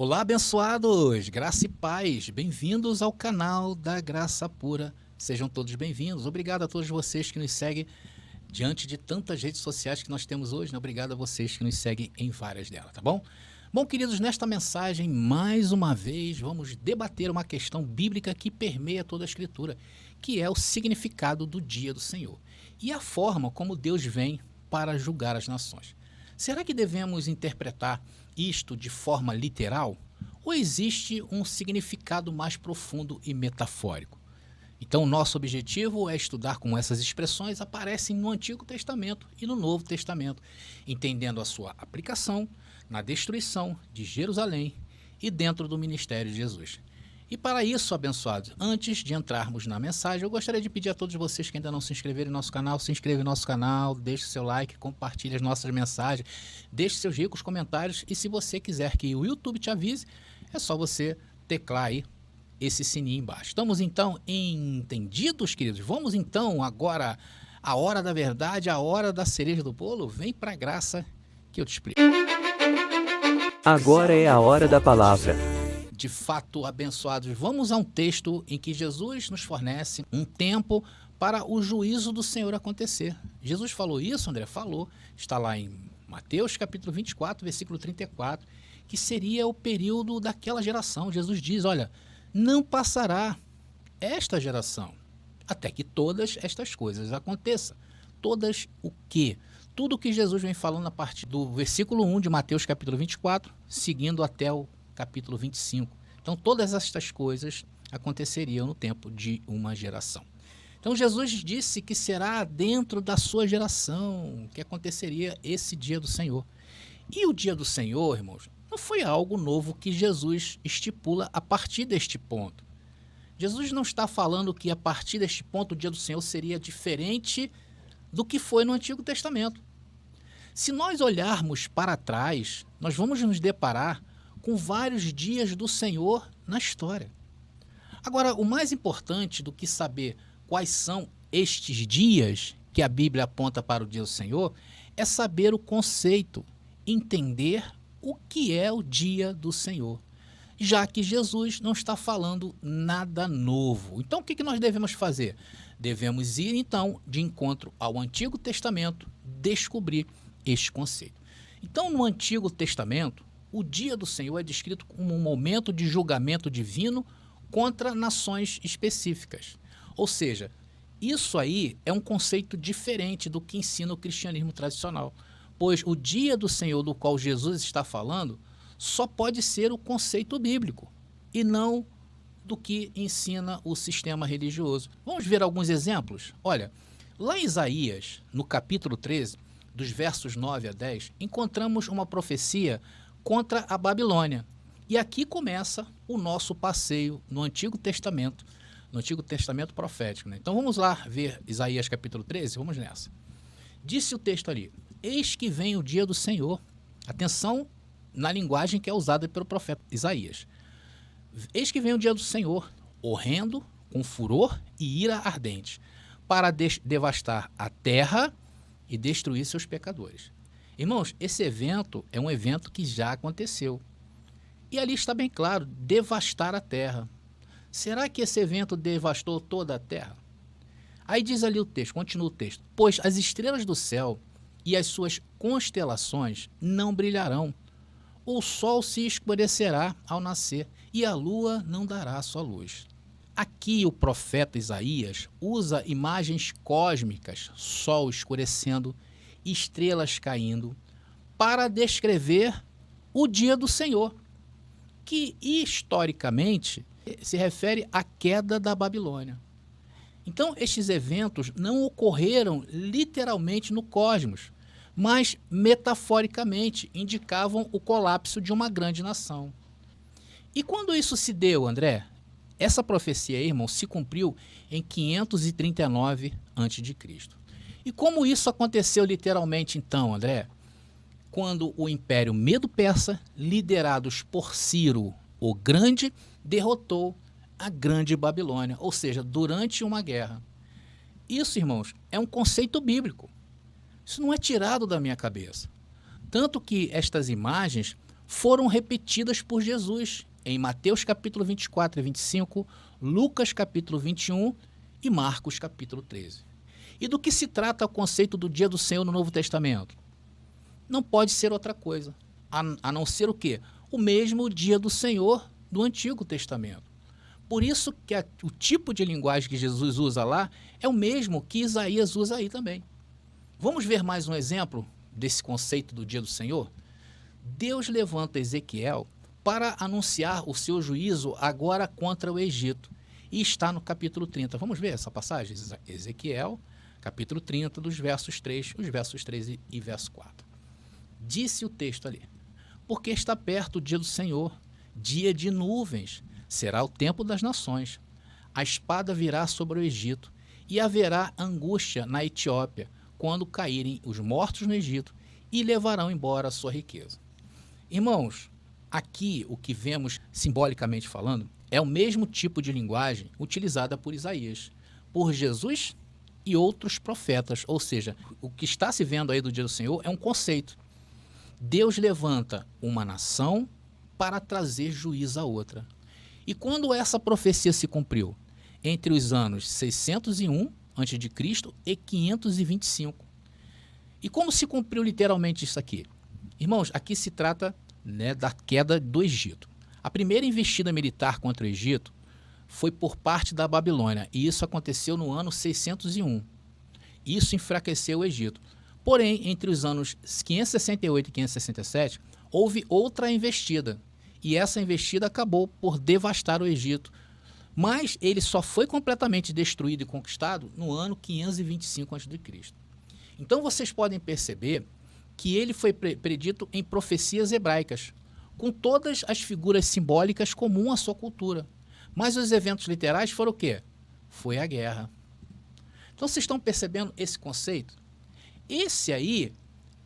Olá, abençoados! Graça e paz! Bem-vindos ao canal da Graça Pura. Sejam todos bem-vindos. Obrigado a todos vocês que nos seguem diante de tantas redes sociais que nós temos hoje, né? Obrigado a vocês que nos seguem em várias delas, tá bom? Bom, queridos, nesta mensagem, mais uma vez, vamos debater uma questão bíblica que permeia toda a Escritura, que é o significado do dia do Senhor e a forma como Deus vem para julgar as nações. Será que devemos interpretar isto de forma literal? Ou existe um significado mais profundo e metafórico? Então, nosso objetivo é estudar como essas expressões aparecem no Antigo Testamento e no Novo Testamento, entendendo a sua aplicação na destruição de Jerusalém e dentro do ministério de Jesus. E para isso, abençoados, antes de entrarmos na mensagem, eu gostaria de pedir a todos vocês que ainda não se inscreveram em nosso canal, se inscreva em nosso canal, deixe seu like, compartilhe as nossas mensagens, deixe seus ricos comentários e se você quiser que o YouTube te avise, é só você teclar aí esse sininho embaixo. Estamos então entendidos, queridos? Vamos então agora a hora da verdade, a hora da cereja do bolo? Vem para a graça que eu te explico. Agora é a hora da palavra. De fato, abençoados, vamos a um texto em que Jesus nos fornece um tempo para o juízo do Senhor acontecer. Jesus falou isso, André? Falou. Está lá em Mateus capítulo 24, versículo 34, que seria o período daquela geração. Jesus diz, olha, não passará esta geração até que todas estas coisas aconteçam. Todas o quê? Tudo o que Jesus vem falando a partir do versículo 1 de Mateus capítulo 24, seguindo até o capítulo 25. Então, todas estas coisas aconteceriam no tempo de uma geração. Então, Jesus disse que será dentro da sua geração que aconteceria esse dia do Senhor. E o dia do Senhor, irmãos, não foi algo novo que Jesus estipula a partir deste ponto. Jesus não está falando que a partir deste ponto o dia do Senhor seria diferente do que foi no Antigo Testamento. Se nós olharmos para trás, nós vamos nos deparar com vários dias do Senhor na história. Agora, o mais importante do que saber quais são estes dias que a Bíblia aponta para o dia do Senhor é saber o conceito, entender o que é o dia do Senhor, já que Jesus não está falando nada novo. Então, o que nós devemos fazer? Devemos ir, então, de encontro ao Antigo Testamento, descobrir este conceito. Então, no Antigo Testamento, o dia do Senhor é descrito como um momento de julgamento divino contra nações específicas. Ou seja, isso aí é um conceito diferente do que ensina o cristianismo tradicional, pois o dia do Senhor do qual Jesus está falando só pode ser o conceito bíblico e não do que ensina o sistema religioso. Vamos ver alguns exemplos? Olha, lá em Isaías, no capítulo 13, dos versos 9 a 10, encontramos uma profecia contra a Babilônia. E aqui começa o nosso passeio no Antigo Testamento profético, né? Então vamos lá ver Isaías capítulo 13, vamos nessa. Disse o texto ali, eis que vem o dia do Senhor. Atenção na linguagem que é usada pelo profeta Isaías. Eis que vem o dia do Senhor, horrendo, com furor e ira ardente, para devastar a terra e destruir seus pecadores. Irmãos, esse evento é um evento que já aconteceu. E ali está bem claro, devastar a terra. Será que esse evento devastou toda a terra? Aí diz ali o texto, continua o texto. Pois as estrelas do céu e as suas constelações não brilharão. O sol se escurecerá ao nascer e a lua não dará sua luz. Aqui o profeta Isaías usa imagens cósmicas, sol escurecendo, estrelas caindo, para descrever o dia do Senhor, que historicamente se refere à queda da Babilônia. Então, estes eventos não ocorreram literalmente no cosmos, mas metaforicamente indicavam o colapso de uma grande nação. E quando isso se deu, André? Essa profecia, irmão, se cumpriu em 539 a.C. E como isso aconteceu literalmente então, André? Quando o Império Medo-Persa, liderados por Ciro o Grande, derrotou a Grande Babilônia, ou seja, durante uma guerra. Isso, irmãos, é um conceito bíblico. Isso não é tirado da minha cabeça. Tanto que estas imagens foram repetidas por Jesus em Mateus capítulo 24 e 25, Lucas capítulo 21 e Marcos capítulo 13. E do que se trata o conceito do dia do Senhor no Novo Testamento? Não pode ser outra coisa, a não ser o quê? O mesmo dia do Senhor do Antigo Testamento. Por isso que o tipo de linguagem que Jesus usa lá é o mesmo que Isaías usa aí também. Vamos ver mais um exemplo desse conceito do dia do Senhor? Deus levanta Ezequiel para anunciar o seu juízo agora contra o Egito. E está no capítulo 30. Vamos ver essa passagem? Ezequiel, capítulo 30, dos versos 3, os versos 3 e verso 4. Disse o texto ali: porque está perto o dia do Senhor, dia de nuvens, será o tempo das nações. A espada virá sobre o Egito, e haverá angústia na Etiópia, quando caírem os mortos no Egito, e levarão embora a sua riqueza. Irmãos, aqui o que vemos, simbolicamente falando, é o mesmo tipo de linguagem utilizada por Isaías, por Jesus e outros profetas. Ou seja, o que está se vendo aí do dia do Senhor é um conceito. Deus levanta uma nação para trazer juízo a outra. E quando essa profecia se cumpriu? Entre os anos 601 a.C. e 525. E como se cumpriu literalmente isso aqui? Irmãos, aqui se trata, da queda do Egito. A primeira investida militar contra o Egito foi por parte da Babilônia, e isso aconteceu no ano 601. Isso enfraqueceu o Egito. Porém, entre os anos 568 e 567, houve outra investida, e essa investida acabou por devastar o Egito, mas ele só foi completamente destruído e conquistado no ano 525 a.C. Então vocês podem perceber que ele foi predito em profecias hebraicas, com todas as figuras simbólicas comuns à sua cultura. Mas os eventos literais foram o quê? Foi a guerra. Então vocês estão percebendo esse conceito? Esse aí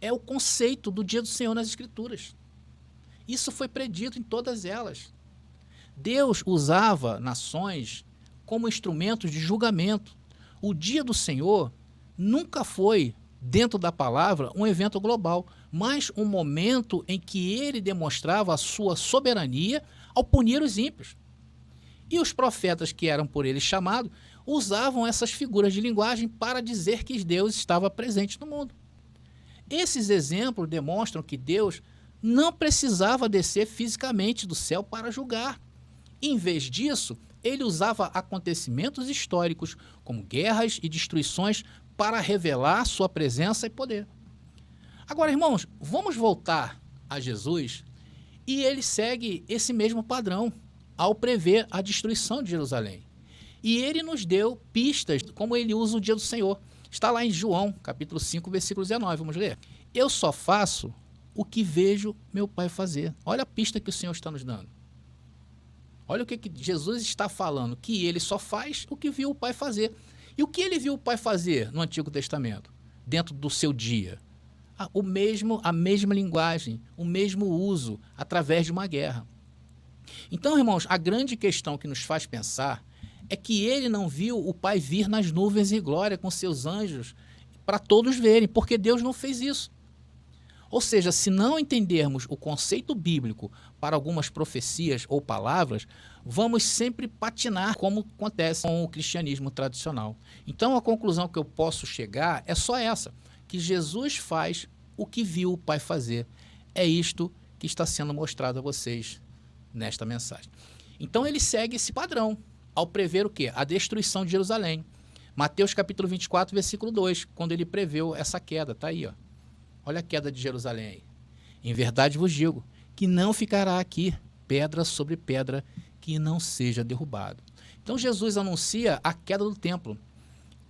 é o conceito do dia do Senhor nas Escrituras. Isso foi predito em todas elas. Deus usava nações como instrumentos de julgamento. O dia do Senhor nunca foi, dentro da palavra, um evento global, mas um momento em que ele demonstrava a sua soberania ao punir os ímpios. E os profetas que eram por ele chamados usavam essas figuras de linguagem para dizer que Deus estava presente no mundo. Esses exemplos demonstram que Deus não precisava descer fisicamente do céu para julgar. Em vez disso, ele usava acontecimentos históricos, como guerras e destruições, para revelar sua presença e poder. Agora, irmãos, vamos voltar a Jesus, e ele segue esse mesmo padrão ao prever a destruição de Jerusalém. E ele nos deu pistas como ele usa o dia do Senhor. Está lá em João, capítulo 5, versículo 19. Vamos ler. Eu só faço o que vejo meu Pai fazer. Olha a pista que o Senhor está nos dando. Olha o que Jesus está falando, que ele só faz o que viu o Pai fazer. E o que ele viu o Pai fazer no Antigo Testamento, dentro do seu dia? A mesma linguagem, o mesmo uso, através de uma guerra. Então, irmãos, a grande questão que nos faz pensar é que ele não viu o Pai vir nas nuvens e glória com seus anjos para todos verem, porque Deus não fez isso. Ou seja, se não entendermos o conceito bíblico para algumas profecias ou palavras, vamos sempre patinar, como acontece com o cristianismo tradicional. Então, a conclusão que eu posso chegar é só essa, que Jesus faz o que viu o Pai fazer. É isto que está sendo mostrado a vocês nesta mensagem. Então, ele segue esse padrão ao prever o quê? A destruição de Jerusalém. Mateus capítulo 24, versículo 2, quando ele preveu essa queda. Está aí, ó. Olha a queda de Jerusalém aí. Em verdade vos digo que não ficará aqui pedra sobre pedra que não seja derrubado. Então Jesus anuncia a queda do templo.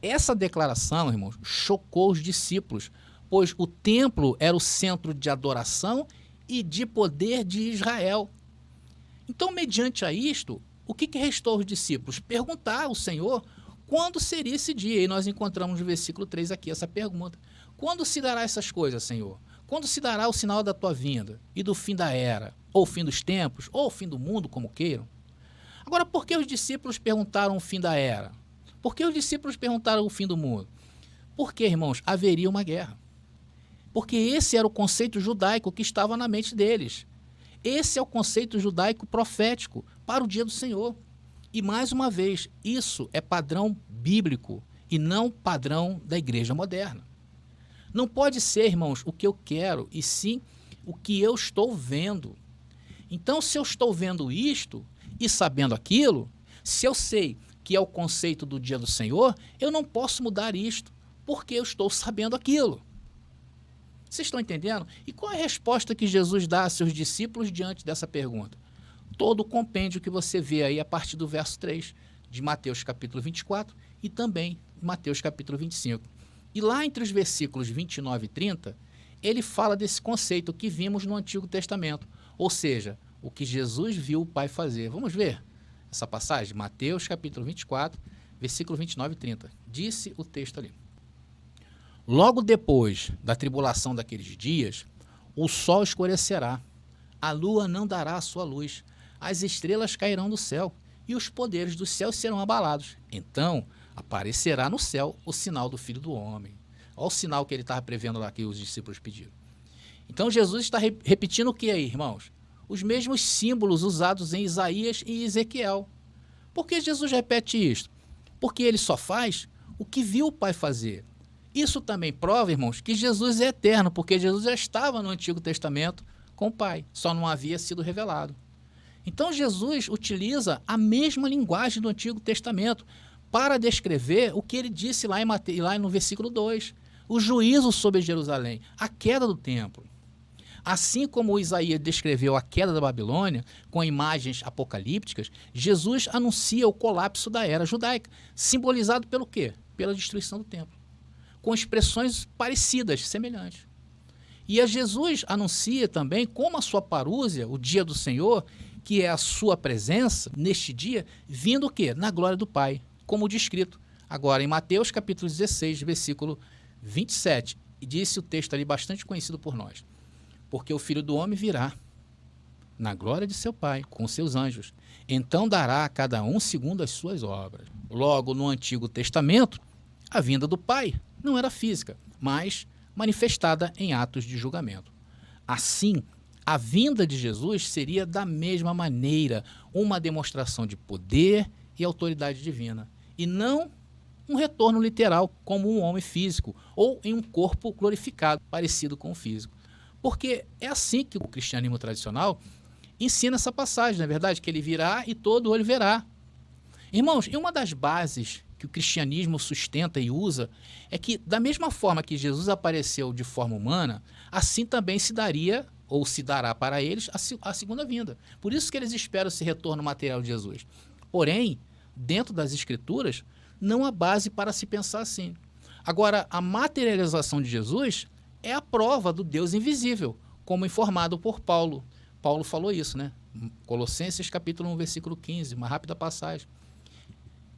Essa declaração, irmãos, chocou os discípulos, pois o templo era o centro de adoração e de poder de Israel. Então, mediante a isto, o que restou aos discípulos? Perguntar ao Senhor quando seria esse dia. E nós encontramos no versículo 3 aqui essa pergunta. Quando se dará essas coisas, Senhor? Quando se dará o sinal da tua vinda e do fim da era, ou fim dos tempos, ou fim do mundo, como queiram? Agora, por que os discípulos perguntaram o fim da era? Por que os discípulos perguntaram o fim do mundo? Porque, irmãos, haveria uma guerra. Porque esse era o conceito judaico que estava na mente deles. Esse é o conceito judaico profético para o dia do Senhor. E mais uma vez, isso é padrão bíblico e não padrão da igreja moderna. Não pode ser, irmãos, o que eu quero, e sim o que eu estou vendo. Então, se eu estou vendo isto e sabendo aquilo, se eu sei que é o conceito do dia do Senhor, eu não posso mudar isto, porque eu estou sabendo aquilo. Vocês estão entendendo? E qual é a resposta que Jesus dá a seus discípulos diante dessa pergunta? Todo o compêndio que você vê aí a partir do verso 3 de Mateus capítulo 24 e também Mateus capítulo 25. E lá entre os versículos 29 e 30, ele fala desse conceito que vimos no Antigo Testamento, ou seja, o que Jesus viu o Pai fazer. Vamos ver essa passagem? Mateus capítulo 24, versículo 29 e 30. Disse o texto ali: logo depois da tribulação daqueles dias, o sol escurecerá, a lua não dará a sua luz, as estrelas cairão do céu e os poderes dos céus serão abalados. Então aparecerá no céu o sinal do Filho do Homem. Olha o sinal que ele estava prevendo lá que os discípulos pediram. Então Jesus está repetindo o que aí, irmãos? Os mesmos símbolos usados em Isaías e Ezequiel. Por que Jesus repete isto? Porque ele só faz o que viu o Pai fazer. Isso também prova, irmãos, que Jesus é eterno, porque Jesus já estava no Antigo Testamento com o Pai, só não havia sido revelado. Então Jesus utiliza a mesma linguagem do Antigo Testamento para descrever o que ele disse lá no versículo 2, o juízo sobre Jerusalém, a queda do templo. Assim como Isaías descreveu a queda da Babilônia com imagens apocalípticas, Jesus anuncia o colapso da era judaica, simbolizado pelo quê? Pela destruição do templo, com expressões parecidas, semelhantes. E Jesus anuncia também como a sua parúzia, o dia do Senhor, que é a sua presença neste dia, vindo o quê? Na glória do Pai, como descrito agora em Mateus capítulo 16, versículo 27. E disse o texto ali bastante conhecido por nós: porque o Filho do Homem virá na glória de seu Pai, com seus anjos. Então dará a cada um segundo as suas obras. Logo, no Antigo Testamento, a vinda do Pai não era física, mas manifestada em atos de julgamento. Assim, a vinda de Jesus seria da mesma maneira uma demonstração de poder e autoridade divina, e não um retorno literal como um homem físico ou em um corpo glorificado, parecido com o físico. Porque é assim que o cristianismo tradicional ensina essa passagem, não é verdade? Que ele virá e todo olho verá. Irmãos, e uma das bases que o cristianismo sustenta e usa é que, da mesma forma que Jesus apareceu de forma humana, assim também se daria ou se dará para eles a segunda vinda. Por isso que eles esperam esse retorno material de Jesus. Porém, dentro das Escrituras, não há base para se pensar assim. Agora, a materialização de Jesus é a prova do Deus invisível, como informado por Paulo. Paulo falou isso, né? Colossenses capítulo 1, versículo 15, uma rápida passagem.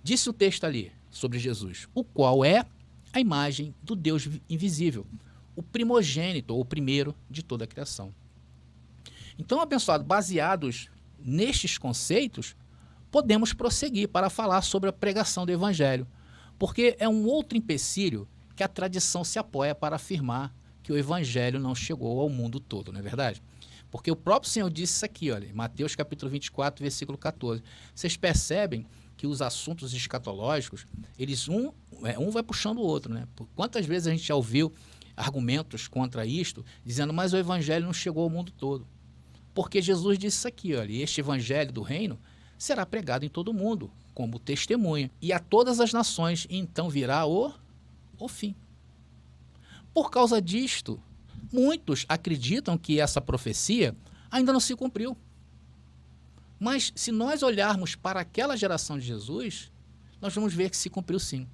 Disse o texto ali sobre Jesus, o qual é a imagem do Deus invisível, o primogênito, ou o primeiro de toda a criação. Então, abençoado, baseados nestes conceitos, podemos prosseguir para falar sobre a pregação do Evangelho, porque é um outro empecilho que a tradição se apoia para afirmar que o Evangelho não chegou ao mundo todo, não é verdade? Porque o próprio Senhor disse isso aqui, olha, Mateus capítulo 24, versículo 14. Vocês percebem que os assuntos escatológicos, eles um vai puxando o outro, né? Quantas vezes a gente já ouviu argumentos contra isto, dizendo, mas o Evangelho não chegou ao mundo todo. Porque Jesus disse isso aqui, olha, este Evangelho do reino será pregado em todo o mundo, como testemunha, e a todas as nações, e então virá o fim. Por causa disto, muitos acreditam que essa profecia ainda não se cumpriu. Mas se nós olharmos para aquela geração de Jesus, nós vamos ver que se cumpriu sim.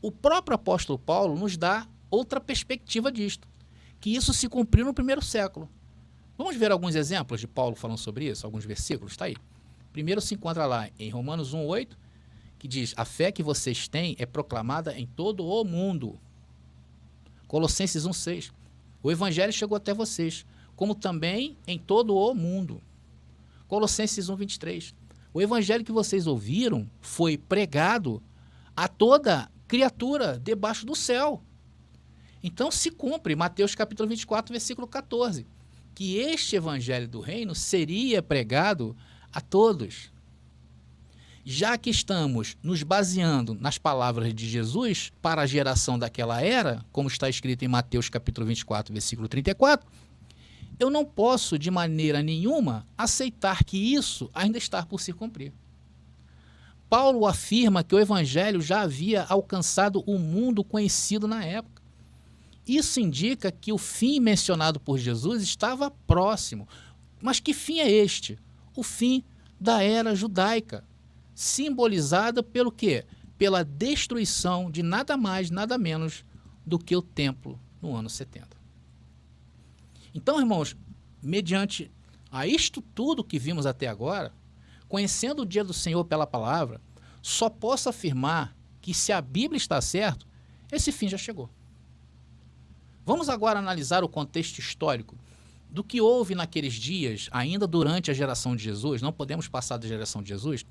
O próprio apóstolo Paulo nos dá outra perspectiva disto, que isso se cumpriu no primeiro século. Vamos ver alguns exemplos de Paulo falando sobre isso, alguns versículos, está aí. Primeiro se encontra lá em Romanos 1,8, que diz, a fé que vocês têm é proclamada em todo o mundo. Colossenses 1,6, o evangelho chegou até vocês, como também em todo o mundo. Colossenses 1,23, o evangelho que vocês ouviram foi pregado a toda criatura debaixo do céu. Então se cumpre Mateus capítulo 24, versículo 14, que este evangelho do reino seria pregado a todos. Já que estamos nos baseando nas palavras de Jesus para a geração daquela era, como está escrito em Mateus capítulo 24, versículo 34, eu não posso de maneira nenhuma aceitar que isso ainda está por se cumprir. Paulo afirma que o evangelho já havia alcançado o mundo conhecido na época. Isso indica que o fim mencionado por Jesus estava próximo. Mas que fim é este? O fim da era judaica, simbolizada pelo quê? Pela destruição de nada mais, nada menos do que o templo no ano 70. Então, irmãos, mediante a isto tudo que vimos até agora, conhecendo o dia do Senhor pela palavra, só posso afirmar que se a Bíblia está certa, esse fim já chegou. Vamos agora analisar o contexto histórico do que houve naqueles dias, ainda durante a geração de Jesus. Não podemos passar da geração de Jesus.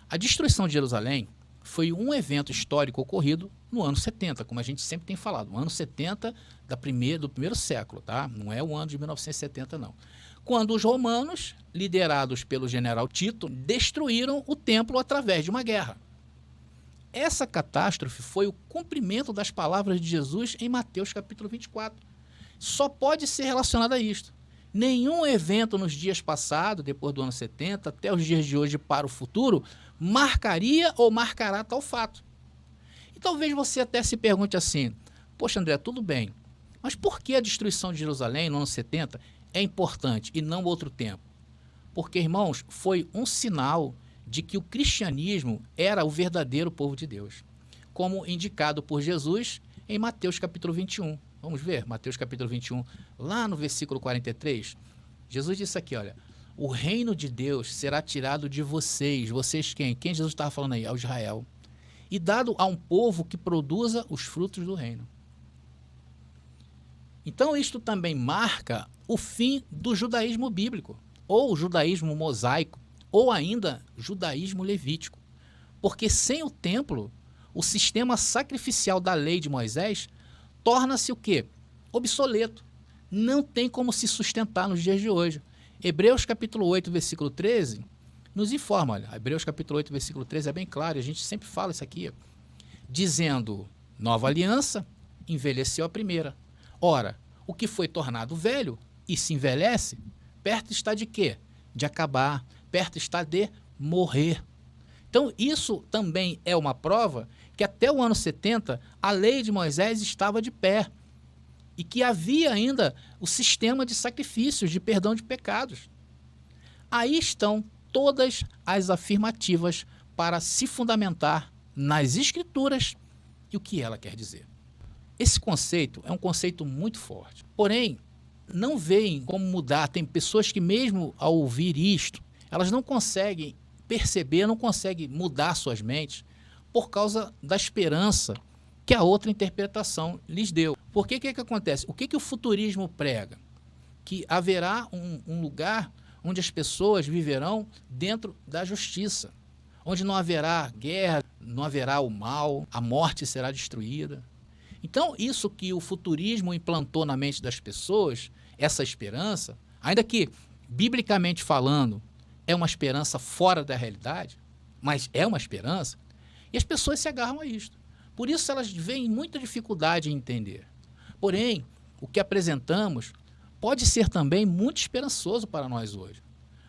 A destruição de Jerusalém foi um evento histórico ocorrido no ano 70, como a gente sempre tem falado, o ano 70 do primeiro século, tá? Não é o ano de 1970, não. Quando os romanos, liderados pelo general Tito, destruíram o templo através de uma guerra. Essa catástrofe foi o cumprimento das palavras de Jesus em Mateus capítulo 24. Só pode ser relacionado a isto. Nenhum evento nos dias passados, depois do ano 70, até os dias de hoje para o futuro, marcaria ou marcará tal fato. E talvez você até se pergunte assim, poxa André, tudo bem, mas por que a destruição de Jerusalém no ano 70 é importante e não outro tempo? Porque, irmãos, foi um sinal de que o cristianismo era o verdadeiro povo de Deus, como indicado por Jesus em Mateus capítulo 21. Vamos ver, Mateus capítulo 21, lá no versículo 43, Jesus disse aqui, olha, o reino de Deus será tirado de vocês. Vocês quem? Quem Jesus estava falando aí? Ao Israel. E dado a um povo que produza os frutos do reino. Então isto também marca o fim do judaísmo bíblico, ou judaísmo mosaico, ou ainda judaísmo levítico. Porque sem o templo, o sistema sacrificial da lei de Moisés torna-se o quê? Obsoleto. Não tem como se sustentar nos dias de hoje. Hebreus capítulo 8, versículo 13, nos informa, olha, Hebreus capítulo 8, versículo 13 é bem claro, a gente sempre fala isso aqui, dizendo, nova aliança envelheceu a primeira. Ora, o que foi tornado velho e se envelhece, perto está de quê? De acabar, perto está de morrer. Então, isso também é uma prova que até o ano 70, a lei de Moisés estava de pé e que havia ainda o sistema de sacrifícios, de perdão de pecados. Aí estão todas as afirmativas para se fundamentar nas Escrituras e o que ela quer dizer. Esse conceito é um conceito muito forte, porém, não veem como mudar. Tem pessoas que mesmo ao ouvir isto, elas não conseguem perceber, não conseguem mudar suas mentes por causa da esperança que a outra interpretação lhes deu. Porque o que acontece? O que o futurismo prega? Que haverá um lugar onde as pessoas viverão dentro da justiça, onde não haverá guerra, não haverá o mal, a morte será destruída. Então, isso que o futurismo implantou na mente das pessoas, essa esperança, ainda que, biblicamente falando, é uma esperança fora da realidade, mas é uma esperança, e as pessoas se agarram a isto. Por isso elas veem muita dificuldade em entender. Porém, o que apresentamos pode ser também muito esperançoso para nós hoje.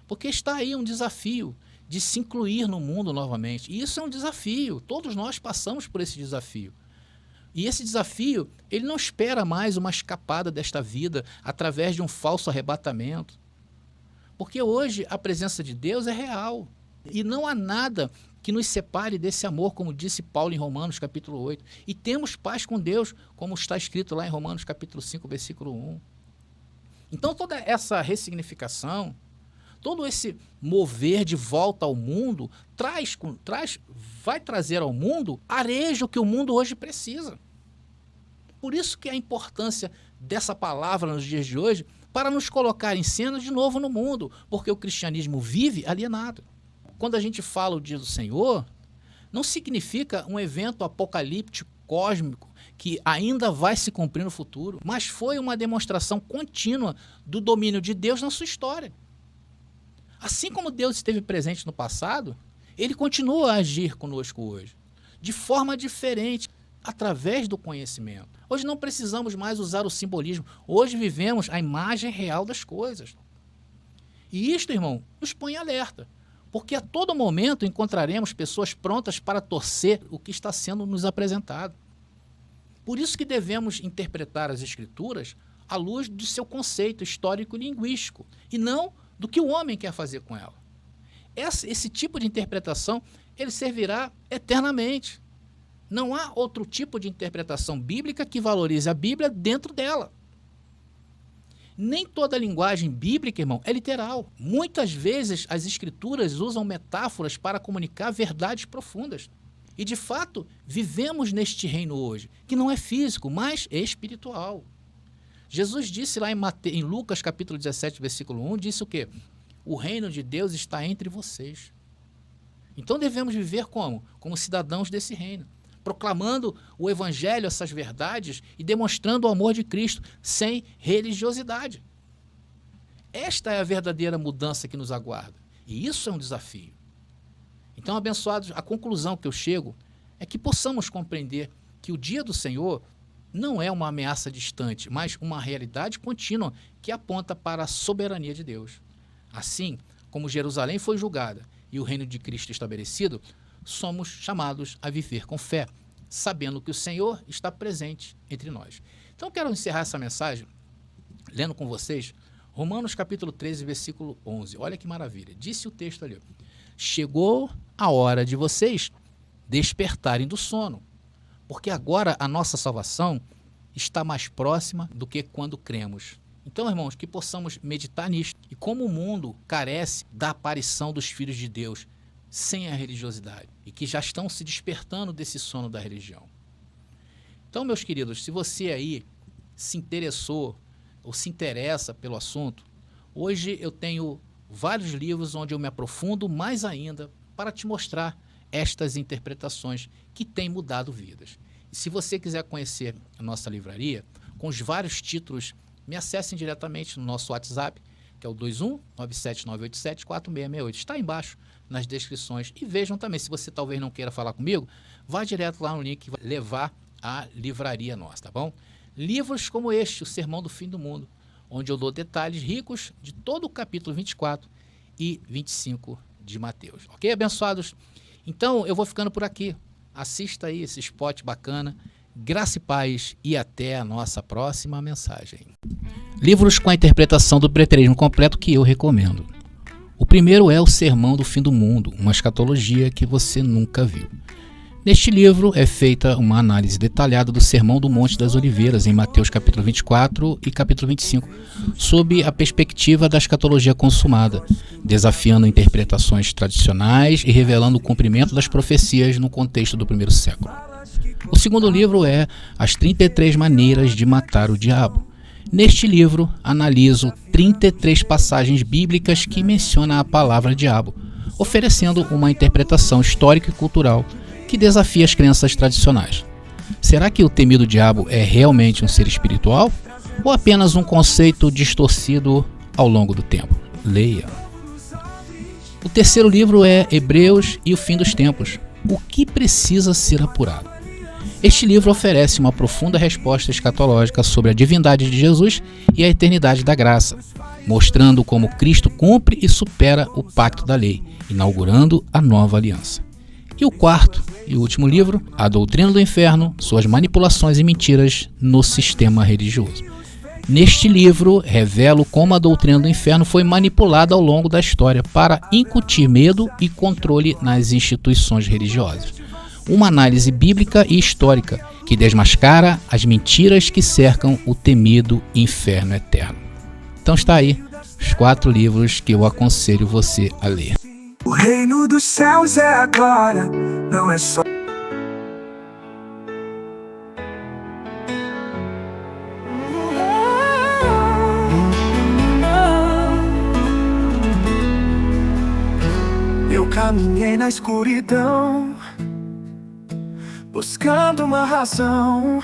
Porque está aí um desafio de se incluir no mundo novamente. E isso é um desafio. Todos nós passamos por esse desafio. E esse desafio, ele não espera mais uma escapada desta vida através de um falso arrebatamento. Porque hoje a presença de Deus é real. E não há nada que nos separe desse amor, como disse Paulo em Romanos capítulo 8. E temos paz com Deus, como está escrito lá em Romanos capítulo 5, versículo 1. Então toda essa ressignificação, todo esse mover de volta ao mundo, vai trazer ao mundo arejo que o mundo hoje precisa. Por isso que a importância dessa palavra nos dias de hoje, para nos colocar em cena de novo no mundo, porque o cristianismo vive alienado. Quando a gente fala o dia do Senhor, não significa um evento apocalíptico, cósmico, que ainda vai se cumprir no futuro, mas foi uma demonstração contínua do domínio de Deus na sua história. Assim como Deus esteve presente no passado, ele continua a agir conosco hoje, de forma diferente, através do conhecimento. Hoje não precisamos mais usar o simbolismo, hoje vivemos a imagem real das coisas. E isto, irmão, nos põe em alerta, porque a todo momento encontraremos pessoas prontas para torcer o que está sendo nos apresentado. Por isso que devemos interpretar as Escrituras à luz do seu conceito histórico e linguístico, e não do que o homem quer fazer com ela. Esse tipo de interpretação, ele servirá eternamente. Não há outro tipo de interpretação bíblica que valorize a Bíblia dentro dela. Nem toda a linguagem bíblica, irmão, é literal. Muitas vezes as Escrituras usam metáforas para comunicar verdades profundas. E, de fato, vivemos neste reino hoje, que não é físico, mas espiritual. Jesus disse lá em Lucas capítulo 17, versículo 1, disse o quê? O reino de Deus está entre vocês. Então devemos viver como? Como cidadãos desse reino, proclamando o evangelho, essas verdades, e demonstrando o amor de Cristo, sem religiosidade. Esta é a verdadeira mudança que nos aguarda. E isso é um desafio. Então, abençoados, a conclusão que eu chego é que possamos compreender que o dia do Senhor não é uma ameaça distante, mas uma realidade contínua que aponta para a soberania de Deus. Assim como Jerusalém foi julgada e o reino de Cristo estabelecido, somos chamados a viver com fé, sabendo que o Senhor está presente entre nós. Então, quero encerrar essa mensagem lendo com vocês Romanos capítulo 13, versículo 11. Olha que maravilha. Disse o texto ali: chegou a hora de vocês despertarem do sono, porque agora a nossa salvação está mais próxima do que quando cremos. Então, irmãos, que possamos meditar nisto. E como o mundo carece da aparição dos filhos de Deus sem a religiosidade, e que já estão se despertando desse sono da religião. Então, meus queridos, se você aí se interessou ou se interessa pelo assunto, hoje eu tenho vários livros onde eu me aprofundo mais ainda para te mostrar estas interpretações que têm mudado vidas. E se você quiser conhecer a nossa livraria, com os vários títulos, me acessem diretamente no nosso WhatsApp, que é o 21-97987-4668. Está embaixo nas descrições. E vejam também, se você talvez não queira falar comigo, vá direto lá no link que vai levar à livraria nossa, tá bom? Livros como este, O Sermão do Fim do Mundo, onde eu dou detalhes ricos de todo o capítulo 24 e 25 de Mateus. Ok, abençoados? Então, eu vou ficando por aqui. Assista aí esse spot bacana. Graça e paz e até a nossa próxima mensagem. Livros com a interpretação do preterismo completo que eu recomendo. O primeiro é O Sermão do Fim do Mundo, uma escatologia que você nunca viu. Neste livro é feita uma análise detalhada do Sermão do Monte das Oliveiras, em Mateus capítulo 24 e capítulo 25, sob a perspectiva da escatologia consumada, desafiando interpretações tradicionais e revelando o cumprimento das profecias no contexto do primeiro século. O segundo livro é As 33 Maneiras de Matar o Diabo. Neste livro, analiso 33 passagens bíblicas que mencionam a palavra diabo, oferecendo uma interpretação histórica e cultural que desafia as crenças tradicionais. Será que o temido diabo é realmente um ser espiritual ou apenas um conceito distorcido ao longo do tempo? Leia. O terceiro livro é Hebreus e o Fim dos Tempos. O que precisa ser apurado? Este livro oferece uma profunda resposta escatológica sobre a divindade de Jesus e a eternidade da graça, mostrando como Cristo cumpre e supera o pacto da lei, inaugurando a nova aliança. E o quarto e último livro, A Doutrina do Inferno, suas manipulações e mentiras no sistema religioso. Neste livro, revelo como a doutrina do inferno foi manipulada ao longo da história para incutir medo e controle nas instituições religiosas. Uma análise bíblica e histórica que desmascara as mentiras que cercam o temido inferno eterno. Então está aí os 4 livros que eu aconselho você a ler. O reino dos céus é agora, não é só. Eu caminhei na escuridão, buscando uma razão.